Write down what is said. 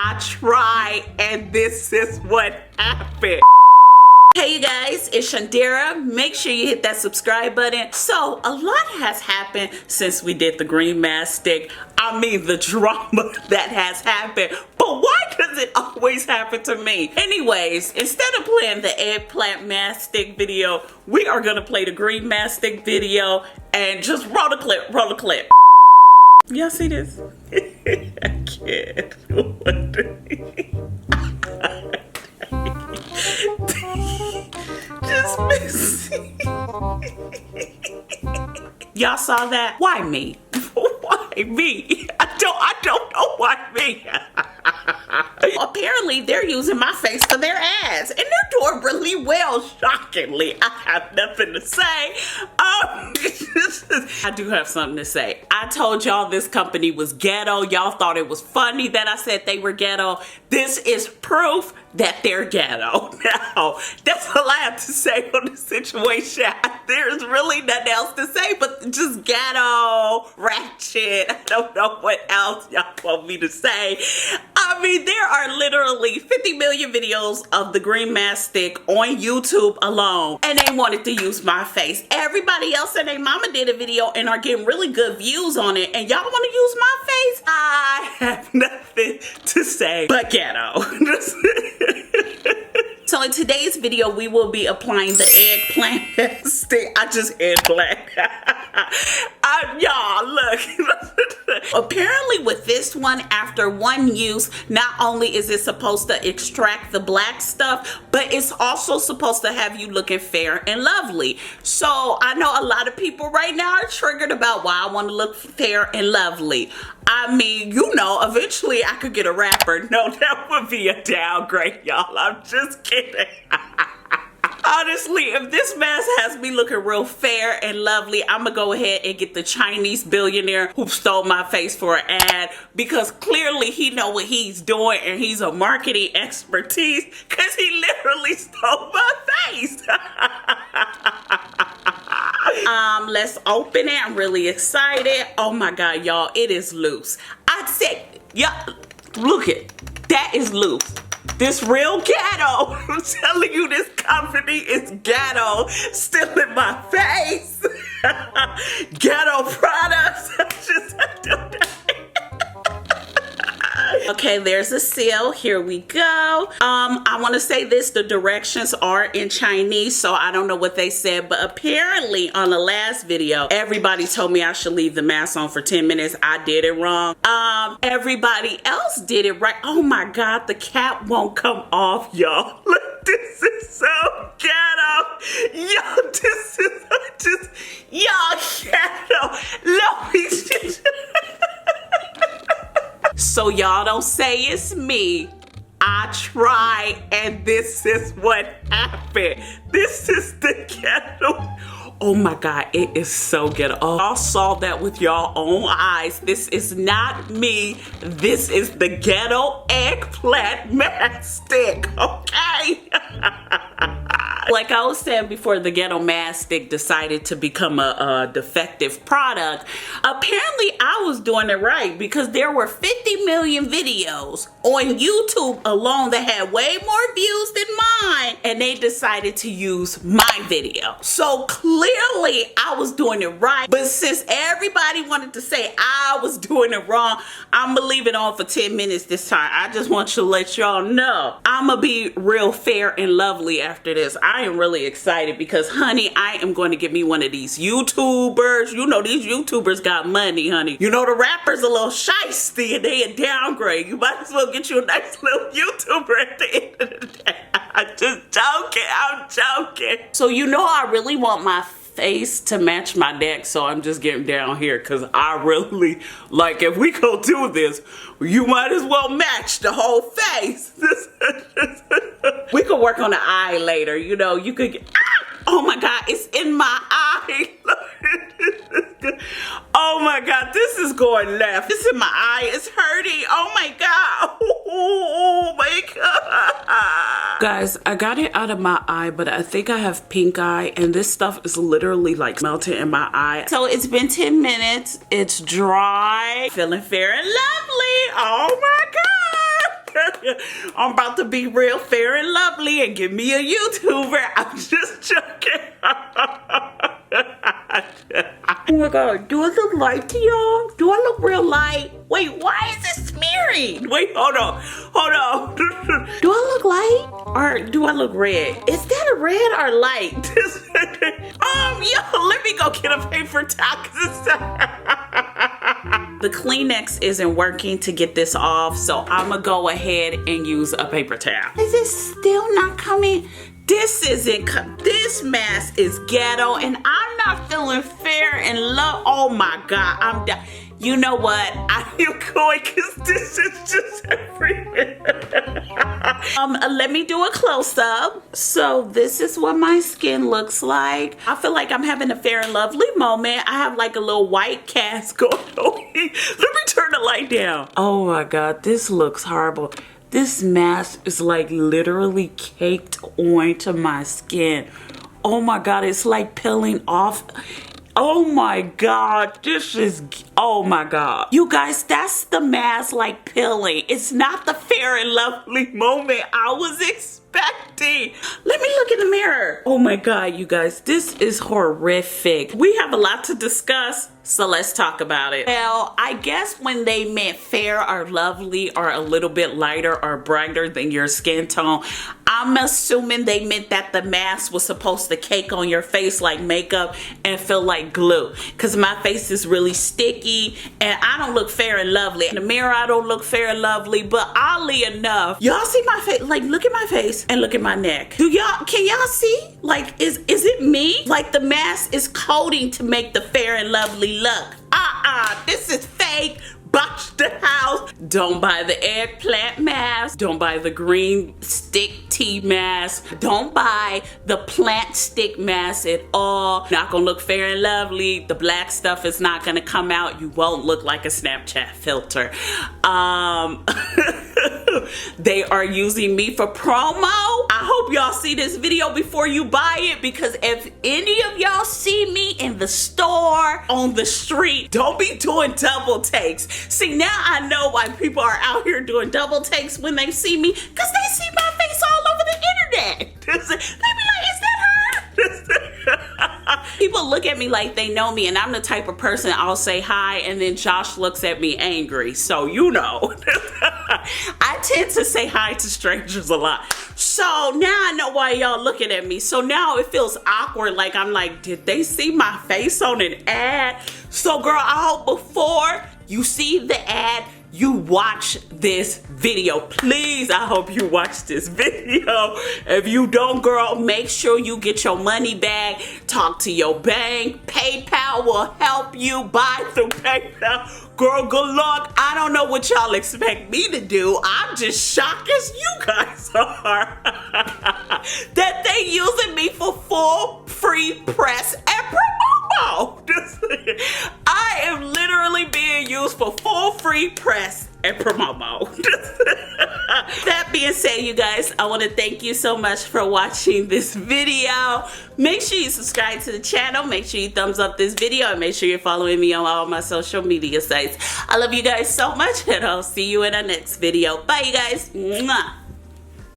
I tried and this is what happened. Hey you guys, it's Shandera. Make sure you hit that subscribe button. So a lot has happened since we did the green mask stick. I mean the drama that has happened. But why does it always happen to me? Anyways, instead of playing the eggplant mask stick video, we are gonna play the green mask stick video and just roll the clip, roll the clip. Y'all see this? I can't. Just missing. Y'all saw that? Why me? Why me? I don't know why me. Apparently they're using my face for their ads and they're doing really well, shockingly. I have nothing to say. I do have something to say. I told y'all this company was ghetto. Y'all thought it was funny that I said they were ghetto. This is proof that they're ghetto. Now, that's all I have to say on the situation. There's really nothing else to say but just ghetto, ratchet. I don't know what else y'all want me to say. I mean, there are literally 50 million videos of the green mask stick on YouTube alone, and they wanted to use my face. Everybody else and their mama did a video and are getting really good views on it, and y'all want to use my face? I have nothing to say but ghetto. So in today's video, we will be applying the eggplant stick. I just eggplant. Y'all, look. Apparently with this one, after one use, not only is it supposed to extract the black stuff, but it's also supposed to have you looking fair and lovely. So I know a lot of people right now are triggered about why I want to look fair and lovely. I mean, you know, eventually I could get a rapper. No, that would be a downgrade, y'all. I'm just kidding. Honestly, if this mask has me looking real fair and lovely, I'm gonna go ahead and get the Chinese billionaire who stole my face for an ad, because clearly he know what he's doing and he's a marketing expertise, because he literally stole my face. Let's open it. I'm really excited. Oh my God, y'all, it is loose. I said, yeah, look it, that is loose. This real ghetto. I'm telling you, this company is ghetto. Still in my face. Ghetto products. Okay, there's a seal. Here we go. I want to say this, the directions are in Chinese, so I don't know what they said, but apparently on the last video, everybody told me I should leave the mask on for 10 minutes. I did it wrong. Everybody else did it right. Oh my God, the cap won't come off, y'all. Look, this is so ghetto. Yo, this is just, y'all ghetto. Look, so y'all don't say it's me. I tried and this is what happened. This is the ghetto. Oh my God, it is so ghetto. Oh, y'all saw that with y'all own eyes. This is not me. This is the ghetto eggplant mask stick, okay? Like I was saying before, the ghetto mask stick decided to become a defective product. Apparently I was doing it right, because there were 50 million videos on YouTube alone that had way more views than mine, and they decided to use my video. So clearly I was doing it right, but since everybody wanted to say I was doing it wrong, I'm gonna leave it on for 10 minutes this time. I just want to let y'all know I'm gonna be real fair and lovely after this. I am really excited because, honey, I am going to get me one of these YouTubers. You know, these YouTubers got money, honey. You know, the rappers a little shiesty and they a downgrade. You might as well get you a nice little YouTuber at the end of the day. I'm just joking. I'm joking. So you know, I really want my face to match my neck, so I'm just getting down here because I really, like, if we go do this, you might as well match the whole face. We could work on the eye later, you know, you could get, oh my God, it's in my eye. Oh my God, this is going left. It's in my eye, it's hurting. Oh my God. Oh my God. Guys, I got it out of my eye, but I think I have pink eye, and this stuff is literally like melting in my eye. So it's been 10 minutes. It's dry. Feeling fair and lovely. Oh my God. I'm about to be real fair and lovely and give me a YouTuber. I'm just joking. Oh my God, do I look light to y'all? Do I look real light? Wait, why is it smearing? Wait, hold on. Do I look light or do I look red? Is that a red or light? Yo, let me go get a paper towel. The Kleenex isn't working to get this off, so I'm gonna go ahead and use a paper towel. Is it still not coming? This mask is ghetto and I'm not feeling fair and love. Oh my God, I'm done. You know what? I am going because this is just everywhere. Let me do a close-up. So this is what my skin looks like. I feel like I'm having a fair and lovely moment. I have like a little white cast going on. Let me turn the light down. Oh my God, this looks horrible. This mask is like literally caked onto my skin. Oh my God, it's like peeling off. Oh my God, oh my God. You guys, that's the mask like peeling. It's not the fair and lovely moment I was expecting. Let me look in the mirror. Oh my God, you guys, this is horrific. We have a lot to discuss, so let's talk about it. Well, I guess when they meant fair or lovely or a little bit lighter or brighter than your skin tone, I'm assuming they meant that the mask was supposed to cake on your face like makeup and feel like glue. Cause my face is really sticky and I don't look fair and lovely. In the mirror, I don't look fair and lovely, but oddly enough, y'all see my face? Like, look at my face and look at my neck. Can y'all see? Like, is it me? Like the mask is coating to make the fair and lovely look. This is fake. Botch the house. Don't buy the eggplant mask. Don't buy the green stick tea mask. Don't buy the plant stick mask at all. Not gonna look fair and lovely. The black stuff is not gonna come out. You won't look like a Snapchat filter. They are using me for promo. I hope y'all see this video before you buy it, because if any of y'all see me in the store, on the street, don't be doing double takes. See, now I know why people are out here doing double takes when they see me, because they see my face all over the internet. They be like, is that her? People look at me like they know me, and I'm the type of person I'll say hi and then Josh looks at me angry. So you know. I tend to say hi to strangers a lot. So now I know why y'all looking at me. So now it feels awkward. Like I'm like, did they see my face on an ad? So girl, I hope before you see the ad, you watch this video. Please, I hope you watch this video. If you don't, girl, make sure you get your money back. Talk to your bank. PayPal will help you. Buy through PayPal. Girl, good luck. I don't know what y'all expect me to do. I'm just shocked as you guys are. That they using me for full free press and promo. I am literally being used for full free press and promo. That being said, you guys, I want to thank you so much for watching this video. Make sure you subscribe to the channel. Make sure you thumbs up this video, and make sure you're following me on all my social media sites. I love you guys so much, and I'll see you in our next video. Bye, you guys. Mwah.